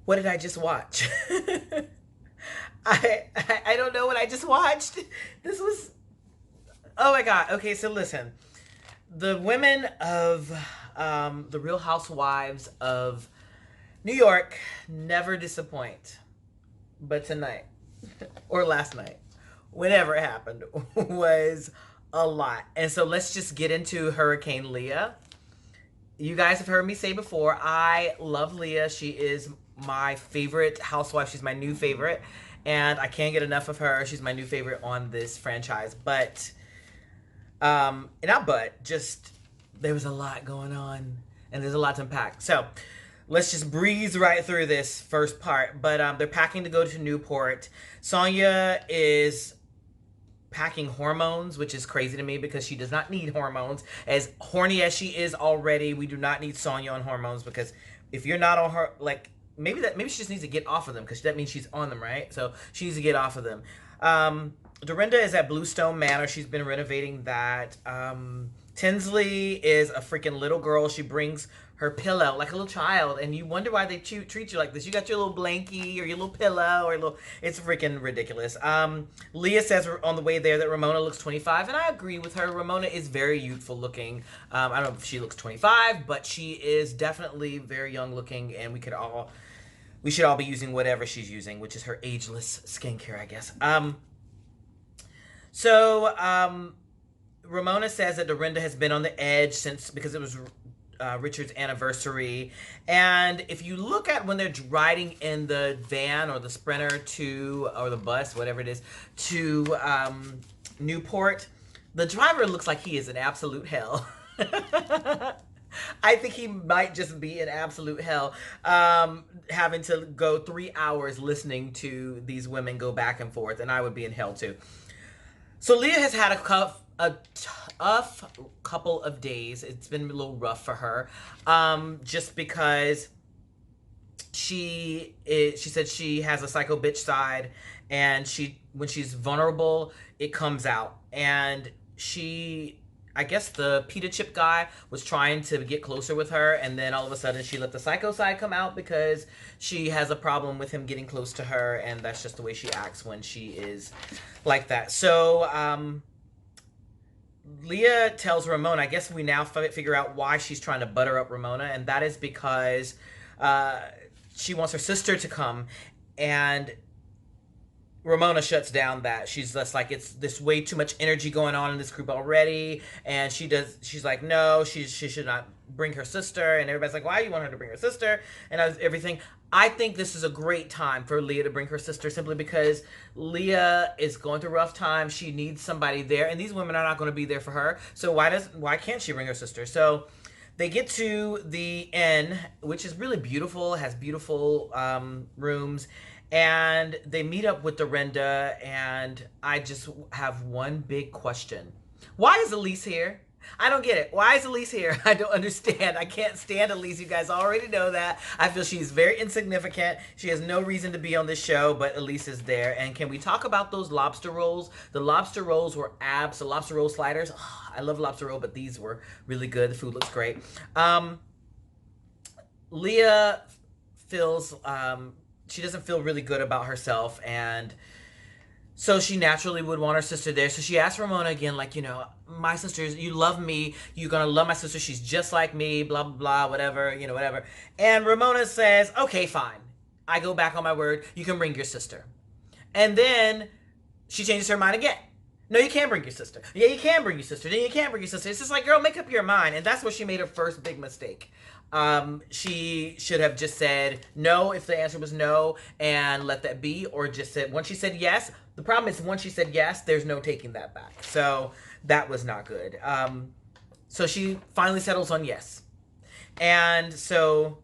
What did I just watch? I don't know what I just watched. This was, oh my god. Okay, so listen, the women of the Real Housewives of New York never disappoint. But tonight, or last night, whenever it happened, was a lot. And so let's just get into Hurricane Leah. You guys have heard me say before, I love Leah. She is my favorite housewife. She's my new favorite. And I can't get enough of her. She's my new favorite on this franchise. But, just, there was a lot going on. And there's a lot to unpack. So, let's just breeze right through this first part. But they're packing to go to Newport. Sonya is packing hormones, which is crazy to me because she does not need hormones. As horny as she is already, we do not need Sonya on hormones because if you're not on her, like maybe she just needs to get off of them because that means she's on them, right? So she needs to get off of them. Dorinda is at Bluestone Manor. She's been renovating that. Tinsley is a freaking little girl. She brings her pillow like a little child, and you wonder why they treat you like this. You got your little blankie or your little pillow or little. It's freaking ridiculous. Leah says on the way there that Ramona looks 25, and I agree with her. Ramona is very youthful looking. I don't know if she looks 25, but she is definitely very young looking, and we should all be using whatever she's using, which is her ageless skincare, I guess. Ramona says that Dorinda has been on the edge because it was Richard's anniversary. And if you look at when they're riding in the van or the sprinter or the bus, whatever it is, to Newport, the driver looks like he is in absolute hell. I think he might just be in absolute hell, having to go 3 hours listening to these women go back and forth, and I would be in hell too. So Leah has had a tough couple of days. It's been a little rough for her, just because she said she has a psycho bitch side, and when she's vulnerable, it comes out. And I guess the pita chip guy was trying to get closer with her, and then all of a sudden she let the psycho side come out because she has a problem with him getting close to her, and that's just the way she acts when she is like that. So Leah tells Ramona, I guess we now figure out why she's trying to butter up Ramona, and that is because she wants her sister to come, and Ramona shuts down that. She's just like, it's this way too much energy going on in this group already. And she's like, no, she should not bring her sister. And everybody's like, why do you want her to bring her sister? And everything. I think this is a great time for Leah to bring her sister simply because Leah is going through a rough time. She needs somebody there. And these women are not going to be there for her. So why can't she bring her sister? So they get to the inn, which is really beautiful, has beautiful rooms. And they meet up with Dorinda, and I just have one big question. Why is Elise here? I don't get it. Why is Elise here? I don't understand. I can't stand Elise. You guys already know that. I feel she's very insignificant. She has no reason to be on this show, but Elise is there. And can we talk about those lobster rolls? The lobster rolls were the lobster roll sliders. Oh, I love lobster roll, but these were really good. The food looks great. Leah feels... she doesn't feel really good about herself, and so she naturally would want her sister there. So she asked Ramona again, like, my sister, you love me, you're gonna love my sister, she's just like me, blah blah blah, whatever, whatever. And Ramona says, okay, fine, I go back on my word, you can bring your sister. And then she changes her mind again. No, you can't bring your sister. Yeah, you can bring your sister. Then you can't bring your sister. It's just like, girl, make up your mind. And that's where she made her first big mistake. She should have just said no if the answer was no and let that be, or just said, once she said yes, the problem is once she said yes, there's no taking that back. So that was not good. So she finally settles on yes. And so,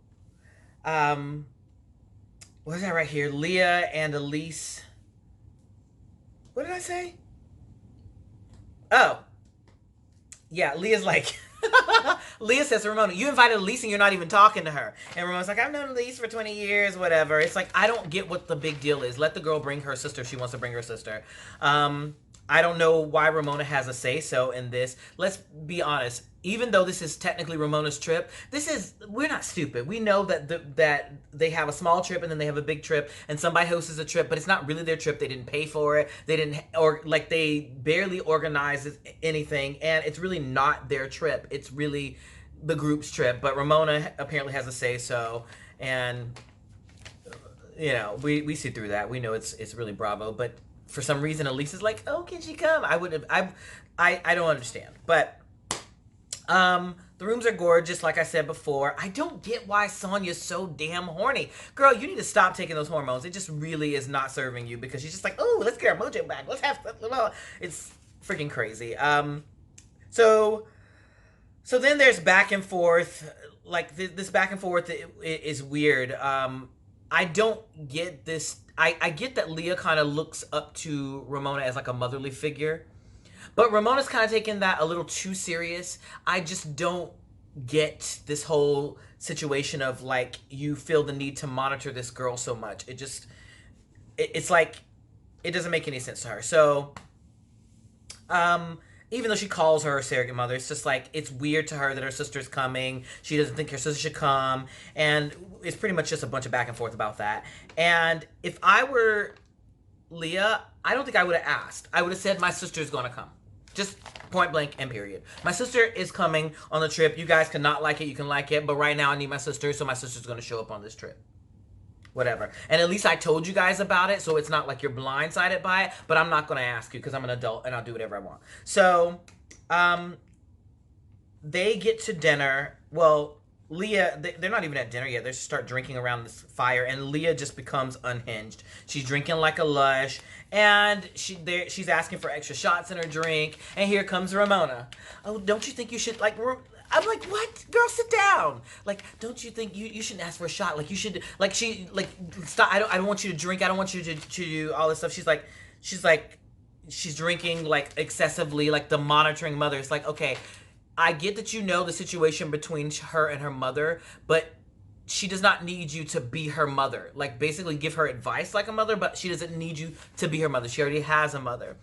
what is that right here? Leah and Elise. What did I say? Oh, yeah, Leah's like, Leah says to Ramona, you invited Elise and you're not even talking to her. And Ramona's like, I've known Elise for 20 years, whatever. It's like, I don't get what the big deal is. Let the girl bring her sister if she wants to bring her sister. I don't know why Ramona has a say-so in this. Let's be honest. Even though this is technically Ramona's trip, we're not stupid. We know that they have a small trip and then they have a big trip, and somebody hosts a trip, but it's not really their trip. They didn't pay for it. They didn't, or like they barely organized anything, and it's really not their trip. It's really the group's trip. But Ramona apparently has a say-so, and we see through that. We know it's really Bravo, but for some reason Elise is like, oh, can she come? I don't understand. But the rooms are gorgeous, like I said before. I don't get why Sonya's so damn horny. Girl, you need to stop taking those hormones. It just really is not serving you, because she's just like, oh, let's get our mojo back. Let's have fun. It's freaking crazy. So then there's back and forth. Like this back and forth is weird. I don't get this. I get that Leah kind of looks up to Ramona as like a motherly figure, but Ramona's kind of taking that a little too serious. I just don't get this whole situation of like, you feel the need to monitor this girl so much. It's like, it doesn't make any sense to her. So, even though she calls her a surrogate mother, it's just like, it's weird to her that her sister's coming. She doesn't think her sister should come. And it's pretty much just a bunch of back and forth about that. And if I were Leah, I don't think I would have asked. I would have said, my sister's going to come. Just point blank and period. My sister is coming on the trip. You guys cannot like it. You can like it. But right now I need my sister, so my sister's going to show up on this trip. Whatever. And at least I told you guys about it, so it's not like you're blindsided by it, but I'm not going to ask you because I'm an adult and I'll do whatever I want. So, they get to dinner. Well, Leah, they're not even at dinner yet. They start drinking around this fire, and Leah just becomes unhinged. She's drinking like a lush, and she's asking for extra shots in her drink, and here comes Ramona. Oh, don't you think you should, like... I'm like, what? Girl, sit down. Like, don't you think you shouldn't ask for a shot? Like, you should, like, stop. I don't want you to drink. I don't want you to do all this stuff. She's drinking, like, excessively, like the monitoring mother. It's like, okay, I get that you know the situation between her and her mother, but she does not need you to be her mother. Like, basically give her advice like a mother, but she doesn't need you to be her mother. She already has a mother.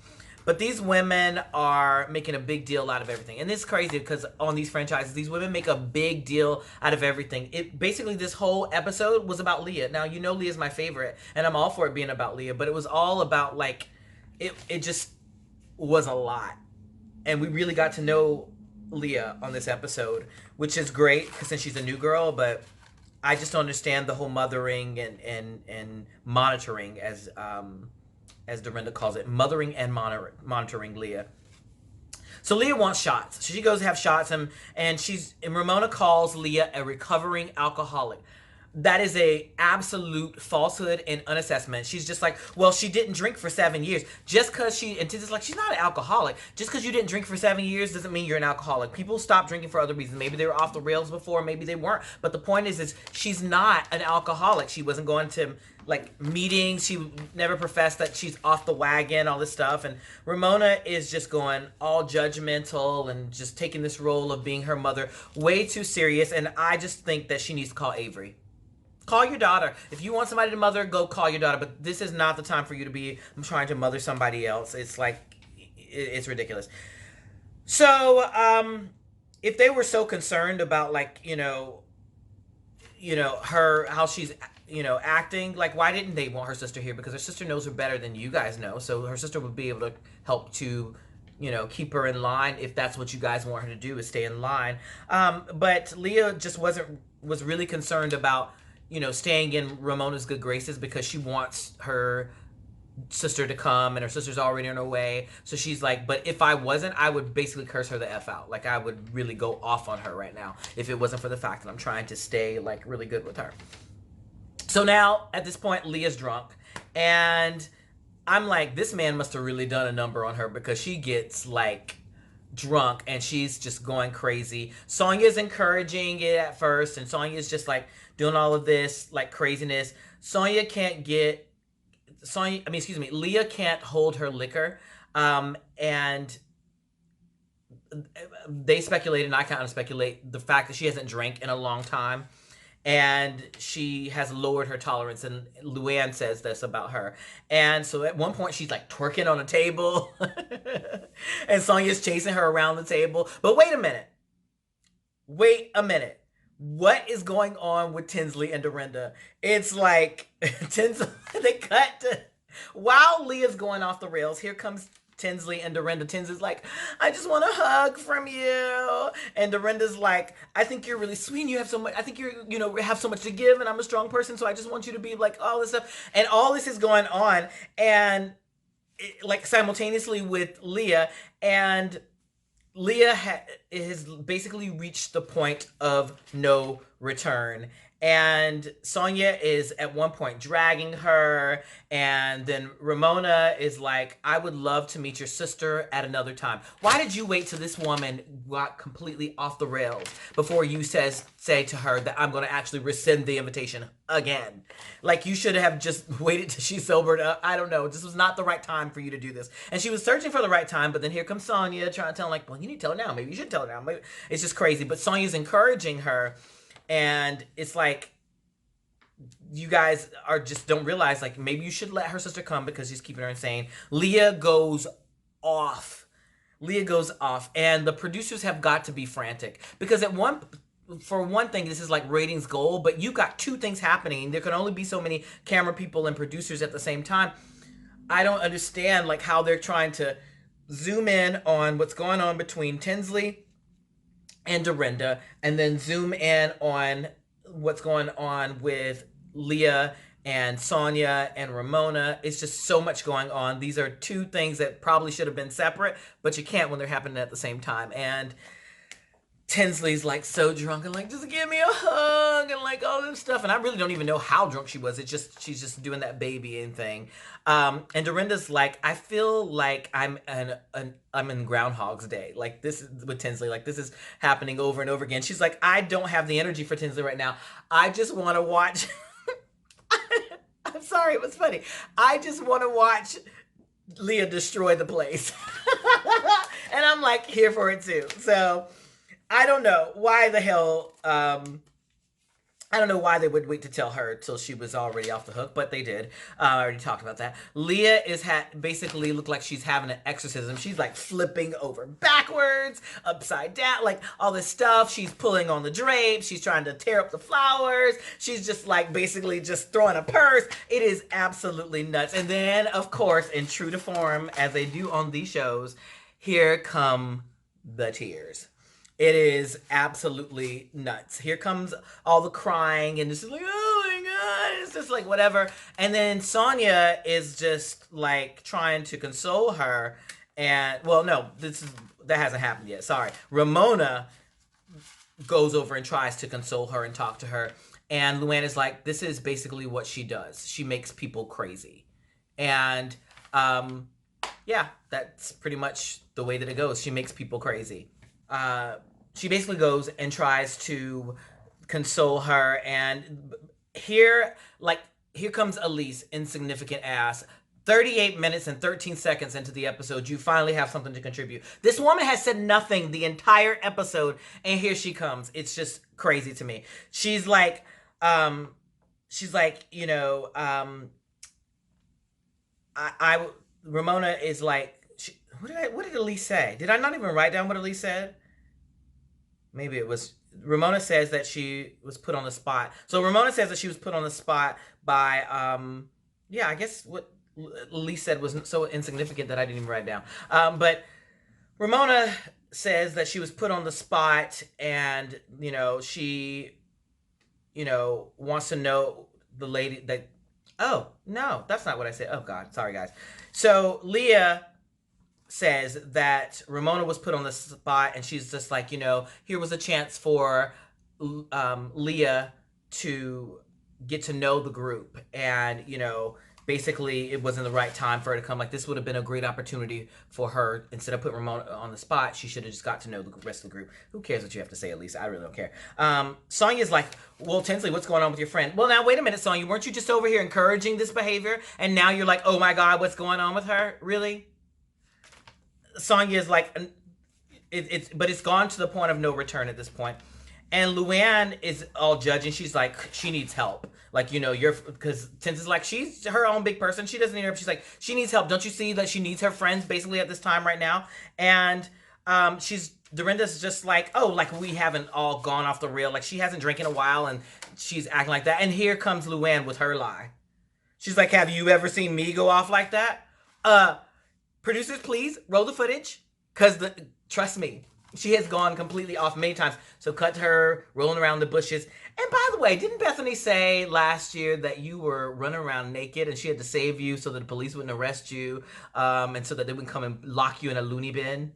But these women are making a big deal out of everything. And this is crazy because on these franchises, these women make a big deal out of everything. Basically, this whole episode was about Leah. Now, you know Leah's my favorite, and I'm all for it being about Leah, but it was all about, like, it just was a lot. And we really got to know Leah on this episode, which is great because since she's a new girl, but I just don't understand the whole mothering and monitoring, as Dorinda calls it, mothering and monitoring Leah. So Leah wants shots. So she goes to have shots, and Ramona calls Leah a recovering alcoholic. That is a absolute falsehood and unassessment. She's just like, well, she didn't drink for 7 years. Just because it's like, she's not an alcoholic. Just because you didn't drink for 7 years doesn't mean you're an alcoholic. People stop drinking for other reasons. Maybe they were off the rails before, maybe they weren't. But the point is she's not an alcoholic. She wasn't going to, like, meetings. She never professed that she's off the wagon, all this stuff. And Ramona is just going all judgmental and just taking this role of being her mother way too serious. And I just think that she needs to call Avery. Call your daughter. If you want somebody to mother, go call your daughter. But this is not the time for you to be trying to mother somebody else. It's like, it's ridiculous. So, if they were so concerned about, like, her, how she's, acting, like, why didn't they want her sister here? Because her sister knows her better than you guys know. So her sister would be able to help to, keep her in line if that's what you guys want her to do, is stay in line. But Leah just was really concerned about, staying in Ramona's good graces because she wants her sister to come, and her sister's already on her way. So she's like, but if I wasn't, I would basically curse her the F out. Like, I would really go off on her right now if it wasn't for the fact that I'm trying to stay, like, really good with her. So now, at this point, Leah's drunk, and I'm like, this man must have really done a number on her because she gets, like, drunk and she's just going crazy. Sonya's encouraging it at first, and Sonya's just, like, doing all of this, like, craziness. Leah can't hold her liquor, and they speculate, and I kind of speculate, the fact that she hasn't drank in a long time. and she has lowered her tolerance, and Luann says this about her. And so at one point she's like twerking on a table and Sonya's chasing her around the table. But wait a minute, what is going on with Tinsley and Dorinda? It's like Tinsley, they cut to, while Leah's going off the rails, here comes Tinsley and Dorinda. Tinsley's like, I just want a hug from you. And Dorinda's like, I think you're really sweet and you have so much, I think have so much to give and I'm a strong person, so I just want you to be like all this stuff. And all this is going on, and like simultaneously with Leah, and Leah has basically reached the point of no return. And Sonya is at one point dragging her, and then Ramona is like, I would love to meet your sister at another time. Why did you wait till this woman got completely off the rails before you say to her that I'm going to actually rescind the invitation again? Like, you should have just waited till she sobered up. I don't know. This was not the right time for you to do this. And she was searching for the right time, but then here comes Sonya trying to tell her, like, well, you need to tell her now. Maybe you should tell her now. Maybe. It's just crazy. But Sonya's encouraging her. And it's like, you guys don't realize, like, maybe you should let her sister come because she's keeping her insane. Leah goes off. And the producers have got to be frantic. Because for one thing, this is like ratings goal, but you got two things happening. There can only be so many camera people and producers at the same time. I don't understand, like, how they're trying to zoom in on what's going on between Tinsley and Dorinda, and then zoom in on what's going on with Leah and Sonya and Ramona. It's just so much going on. These are two things that probably should have been separate, but you can't when they're happening at the same time. And Tinsley's like so drunk and like, just give me a hug and like all this stuff. And I really don't even know how drunk she was. She's just doing that babying thing. And Dorinda's like, I feel like I'm in Groundhog's Day. Like, this is with Tinsley. Like, this is happening over and over again. She's like, I don't have the energy for Tinsley right now. I just want to watch. I'm sorry, it was funny. I just want to watch Leah destroy the place. And I'm like, here for it too. So I don't know why the hell, I don't know why they would wait to tell her till she was already off the hook, but they did. I already talked about that. Leah basically looked like she's having an exorcism. She's like flipping over backwards, upside down, like all this stuff. She's pulling on the drapes. She's trying to tear up the flowers. She's just like basically just throwing a purse. It is absolutely nuts. And then, of course, in true to form, as they do on these shows, here come the tears. It is absolutely nuts. Here comes all the crying, and it's just like, oh my God, it's just like whatever. And then Sonya is just like trying to console her. And, well, no, that hasn't happened yet. Sorry. Ramona goes over and tries to console her and talk to her. And Luann is like, this is basically what she does. She makes people crazy. And, yeah, that's pretty much the way that it goes. She makes people crazy. She basically goes and tries to console her, and here comes Elise, insignificant ass. 38 minutes and 13 seconds into the episode, you finally have something to contribute. This woman has said nothing the entire episode, and here she comes. It's just crazy to me. She's like, Ramona is like, what did Elise say? Did I not even write down what Elise said? Maybe it was, Ramona says that she was put on the spot. So Ramona says that she was put on the spot by, I guess what Elise said was so insignificant that I didn't even write it down. But Ramona says that she was put on the spot, and, she, wants to know the lady that, oh, no, that's not what I said. Oh, God. Sorry, guys. So Leah says that Ramona was put on the spot, and she's just like, here was a chance for Leah to get to know the group, and basically it wasn't the right time for her to come. Like, this would have been a great opportunity for her. Instead of putting Ramona on the spot, she should have just got to know the rest of the group. Who cares what you have to say, Elise? I really don't care. Sonya's like, well, Tinsley, what's going on with your friend? Well, now, wait a minute, Sonya. Weren't you just over here encouraging this behavior, and now you're like, oh my God, what's going on with her? Really? Sonya is like, but it's gone to the point of no return at this point. And Luann is all judging. She's like, she needs help. Like, you're, because Tins is like, she's her own big person. She doesn't need her. She's like, she needs help. Don't you see that she needs her friends basically at this time right now? And Dorinda's just like, oh, like we haven't all gone off the rail. Like she hasn't drank in a while and she's acting like that. And here comes Luann with her lie. She's like, have you ever seen me go off like that? Producers, please roll the footage. Because trust me, she has gone completely off many times. So cut to her rolling around the bushes. And by the way, didn't Bethany say last year that you were running around naked and she had to save you so that the police wouldn't arrest you and so that they wouldn't come and lock you in a loony bin?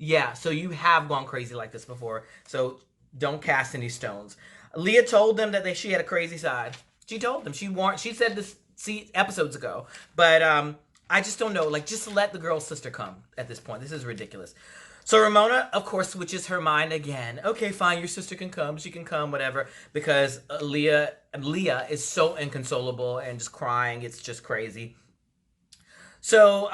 Yeah, so you have gone crazy like this before. So don't cast any stones. Leah told them that she had a crazy side. She told them. She said this episodes ago. But I just don't know. Like, just let the girl's sister come at this point. This is ridiculous. So Ramona, of course, switches her mind again. Okay, fine, your sister can come. She can come, whatever. Because Leah is so inconsolable and just crying. It's just crazy. So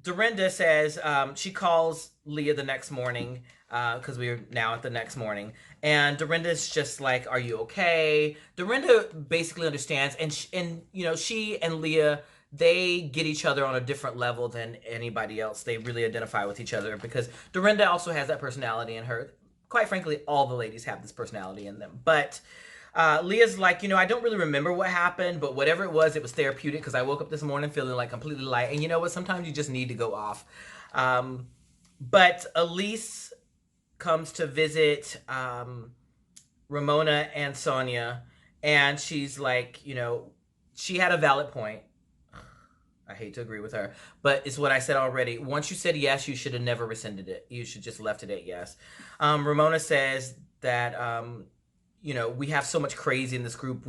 Dorinda says she calls Leah the next morning because we're now at the next morning. And Dorinda's just like, are you okay? Dorinda basically understands. And she and Leah, they get each other on a different level than anybody else. They really identify with each other because Dorinda also has that personality in her. Quite frankly, all the ladies have this personality in them. But Leah's like, I don't really remember what happened, but whatever it was therapeutic because I woke up this morning feeling like completely light. And you know what? Sometimes you just need to go off. But Elise comes to visit Ramona and Sonia, and she's like, she had a valid point. I hate to agree with her, but it's what I said already. Once you said yes, you should have never rescinded it. You should just left it at yes. Ramona says that, we have so much crazy in this group.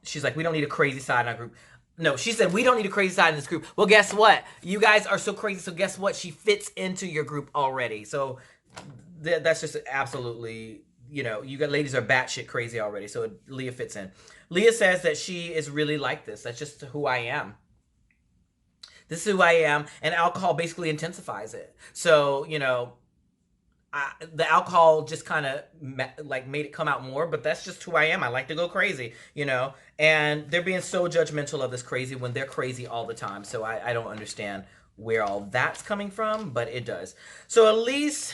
She's like, we don't need a crazy side in our group. No, she said, we don't need a crazy side in this group. Well, guess what? You guys are so crazy. So guess what? She fits into your group already. So that's just absolutely, you got ladies are batshit crazy already. So Leah fits in. Leah says that she is really like this. That's just who I am. This is who I am. And alcohol basically intensifies it. So, the alcohol just kind of made it come out more, but that's just who I am. I like to go crazy, and they're being so judgmental of this crazy when they're crazy all the time. So I don't understand where all that's coming from, but it does. So Elise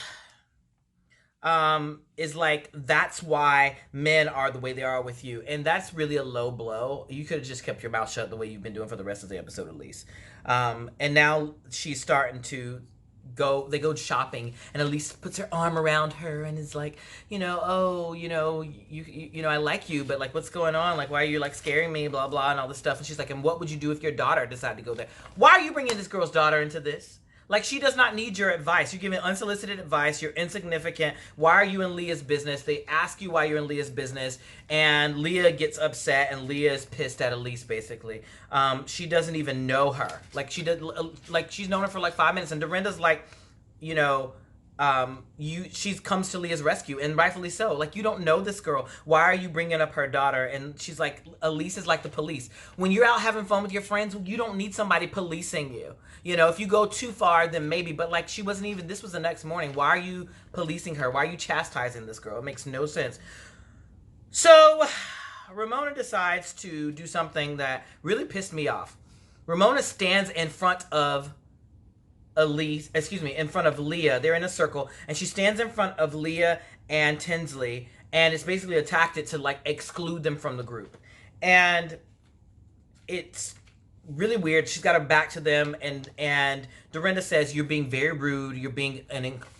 is like, that's why men are the way they are with you. And that's really a low blow. You could have just kept your mouth shut the way you've been doing for the rest of the episode, Elise. And now she's starting to they go shopping, and Elise puts her arm around her and is like, I like you, but like, what's going on? Like, why are you like scaring me, blah, blah, and all this stuff. And she's like, and what would you do if your daughter decided to go there? Why are you bringing this girl's daughter into this? Like, she does not need your advice. You're giving unsolicited advice. You're insignificant. Why are you in Leah's business? They ask you why you're in Leah's business, and Leah gets upset, and Leah is pissed at Elise, basically. She doesn't even know her. Like, she's known her for like 5 minutes, and Dorinda's like, she comes to Leah's rescue, and rightfully so. Like, you don't know this girl. Why are you bringing up her daughter? And she's like, Elise is like the police. When you're out having fun with your friends, you don't need somebody policing you. If you go too far, then maybe. But like, she wasn't even, this was the next morning. Why are you policing her? Why are you chastising this girl? It makes no sense. So Ramona decides to do something that really pissed me off. Ramona stands in front of in front of Leah. They're in a circle, and she stands in front of Leah and Tinsley, and it's basically a tactic to like exclude them from the group. And it's really weird. She's got her back to them, and Dorinda says, you're being very rude, you're being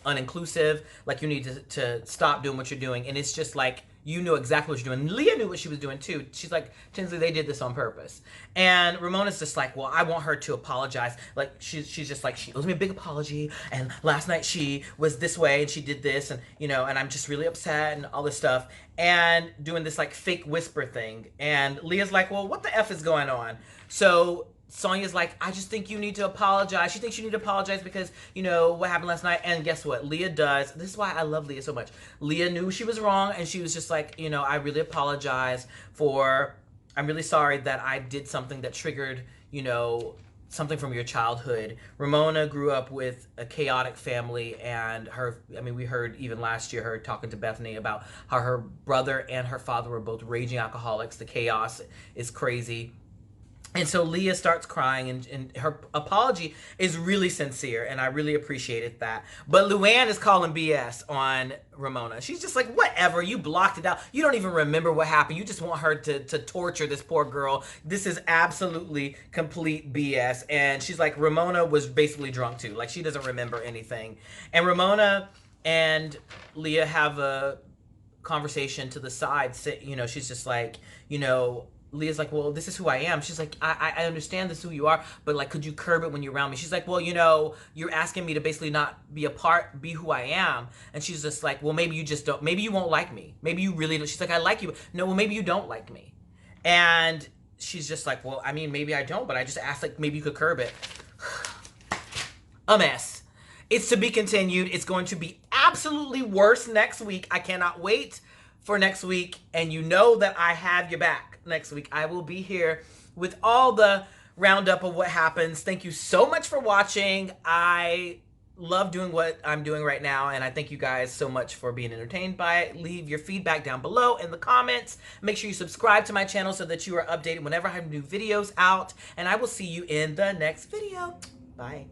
uninclusive, like you need to stop doing what you're doing. And it's just like, you knew exactly what you're doing. Leah knew what she was doing too. She's like, Tinsley, they did this on purpose. And Ramona's just like, well, I want her to apologize. Like, she's just like, she owes me a big apology, and last night she was this way and she did this, and and I'm just really upset and all this stuff, and doing this like fake whisper thing. And Leah's like, well, what the F is going on? So Sonia's like, I just think you need to apologize. She thinks you need to apologize because, what happened last night. And guess what? Leah does. This is why I love Leah so much. Leah knew she was wrong, and she was just like, I really apologize I'm really sorry that I did something that triggered, something from your childhood. Ramona grew up with a chaotic family, and we heard even last year her talking to Bethany about how her brother and her father were both raging alcoholics. The chaos is crazy. And so Leah starts crying, and her apology is really sincere, and I really appreciated that. But Luann is calling BS on Ramona. She's just like, whatever, you blocked it out. You don't even remember what happened. You just want her to torture this poor girl. This is absolutely complete BS. And she's like, Ramona was basically drunk too. Like, she doesn't remember anything. And Ramona and Leah have a conversation to the side. She's just like, Leah's like, well, this is who I am. She's like, I understand this is who you are, but like, could you curb it when you're around me? She's like, well, you're asking me to basically not be be who I am. And she's just like, well, maybe you just don't, maybe you won't like me. Maybe you really don't. She's like, I like you. No, well, maybe you don't like me. And she's just like, well, I mean, maybe I don't, but I just asked, like, maybe you could curb it. A mess. It's to be continued. It's going to be absolutely worse next week. I cannot wait for next week. And you know that I have your back. Next week I will be here with all the roundup of what happens. Thank you so much for watching. I love doing what I'm doing right now, and I thank you guys so much for being entertained by it. Leave your feedback down below in the comments. Make sure you subscribe to my channel so that you are updated whenever I have new videos out, and I will see you in the next video. Bye.